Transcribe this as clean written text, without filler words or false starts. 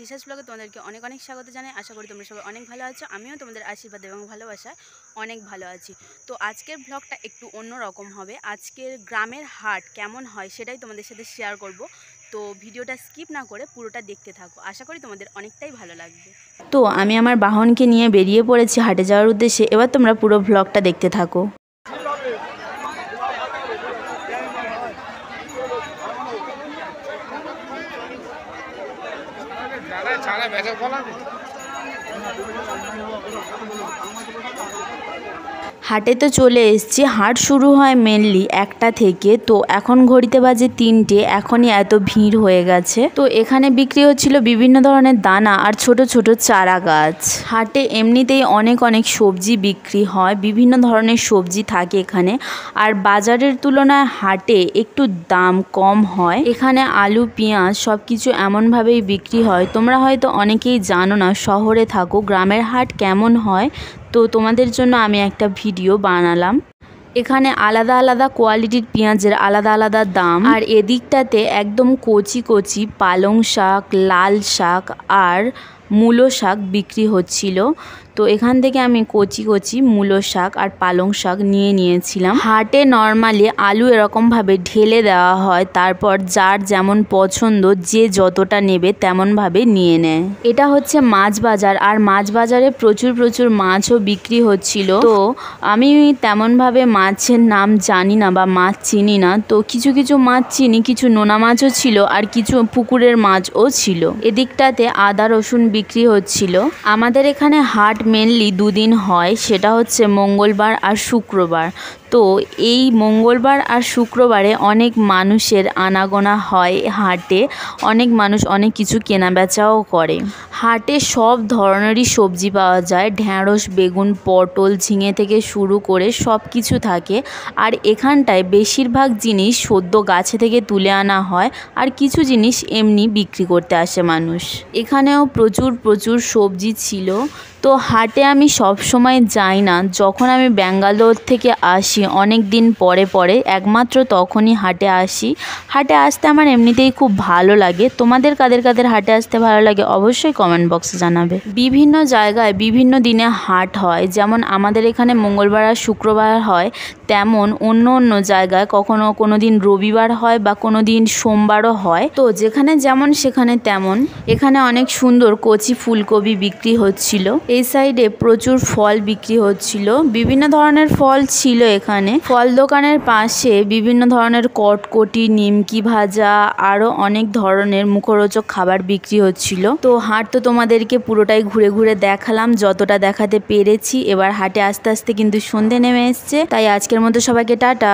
Teachers ব্লগে তোমাদেরকে অনেক অনেক স্বাগত জানাই। আশা করি তোমরা সবাই অনেক ভালো আছো। আমিও তোমাদের আশীর্বাদ এবং ভালোবাসায় অনেক ভালো আছি। তো আজকের ব্লগটা একটু অন্য রকম হবে। আজকের গ্রামের হাট কেমন হয় সেটাই তোমাদের সাথে শেয়ার করব। তো ভিডিওটা স্কিপ না করে পুরোটা দেখতে থাকো, আশা করি তোমাদের অনেকটাই ভালো লাগবে। তো আমি আমার বাহনকে নিয়ে বেরিয়ে পড়েছি হাটে যাওয়ার উদ্দেশ্যে। এবার তোমরা পুরো ব্লগটা দেখতে থাকো। হাটে তো চলে এসেছি। হাট শুরু হয় মেনলি 1টা থেকে। তো এখন ঘড়িতে বাজে 3টে। এখনই এত ভিড় হয়ে গেছে। তো এখানে বিক্রি হচ্ছিল বিভিন্ন ধরনের দানা আর ছোট ছোট চারা গাছ। হাটে এমনিতেই অনেক অনেক সবজি বিক্রি হয়, বিভিন্ন ধরনের সবজি থাকে এখানে। আর বাজারের তুলনায় হাটে একটু দাম কম হয়। এখানে আলু, পেঁয়াজ সব কিছু এমনভাবেই বিক্রি হয়। তোমরা হয়তো অনেকেই জানো না শহরে থাকো গ্রামের হাট কেমন হয়। তো তোমাদের জন্য আমি একটা ভিডিও বানালাম। এখানে আলাদা আলাদা কোয়ালিটির পেঁয়াজের আলাদা আলাদা দাম। আর এদিকটাতে একদম কচি কচি পালং শাক, লাল শাক আর মূলো শাক বিক্রি হচ্ছিল। তো এখান থেকে আমি কচি কচি মূলো শাক আর পালং শাক নিয়ে নিয়েছিলাম। হাটে নর্মালি আলু এরকমভাবে ঢেলে দেওয়া হয়, তারপর যার যেমন পছন্দ যে যতটা নেবে তেমনভাবে নিয়ে নেয়। এটা হচ্ছে মাছ বাজার, আর মাছ বাজারে প্রচুর প্রচুর মাছও বিক্রি হচ্ছিল। তো আমি তেমনভাবে মাছের নাম জানি না বা মাছ চিনি না। তো কিছু কিছু মাছ চিনি, কিছু নোনা মাছও ছিল আর কিছু পুকুরের মাছও ছিল। এদিকটাতে আদা রসুন বিক্রি হচ্ছিল। আমাদের এখানে হাট মেনলি 2 দিন হয়, সেটা হচ্ছে মঙ্গলবার আর শুক্রবার। তো এই মঙ্গলবার আর শুক্রবারে অনেক মানুষের আনাগোনা হয় হাটে। অনেক মানুষ অনেক কিছু কেনা বেচাও করে। হাটে সব ধরনেরই সবজি পাওয়া যায়, ঢ্যাঁড়স, বেগুন, পটল, ঝিঙে থেকে শুরু করে সব কিছু থাকে। আর এখানটায় বেশিরভাগ জিনিস সদ্য গাছে থেকে তুলে আনা হয়, আর কিছু জিনিস এমনি বিক্রি করতে আসে মানুষ। এখানেও প্রচুর প্রচুর সবজি ছিল। তো হাটে আমি সব সময় যাই না, যখন আমি ব্যাঙ্গালোর থেকে আসি অনেক দিন পরে পরে একমাত্র তখনই হাটে আসি। হাটে আসতে আমার এমনিতেই খুব ভালো লাগে। তোমাদের কাদের কাদের হাটে আসতে ভালো লাগে অবশ্যই কমেন্ট বক্সে জানাবে। বিভিন্ন জায়গায় বিভিন্ন দিনে হাট হয়, যেমন আমাদের এখানে মঙ্গলবার আর শুক্রবার হয়, তেমন অন্য অন্য জায়গায় কখনো কোনো দিন রবিবার হয় বা কোনো দিন সোমবারও হয়। তো যেখানে যেমন সেখানে তেমন। এখানে অনেক সুন্দর কচি ফুলকপি বিক্রি হচ্ছিল। এই সাইডে প্রচুর ফল বিক্রি হচ্ছিল, বিভিন্ন ধরনের ফল ছিল এখানে। ফল দোকানের পাশে বিভিন্ন ধরনের কটকটি, নিমকি ভাজা আরও অনেক ধরনের মুখরোচক খাবার বিক্রি হচ্ছিল। তো হাট তো তোমাদেরকে পুরোটাই ঘুরে ঘুরে দেখালাম, যতটা দেখাতে পেরেছি। এবার হাটে আস্তে আস্তে কিন্তু সন্ধে নেমে এসছে, তাই আজকের মতো সবাইকে টাটা।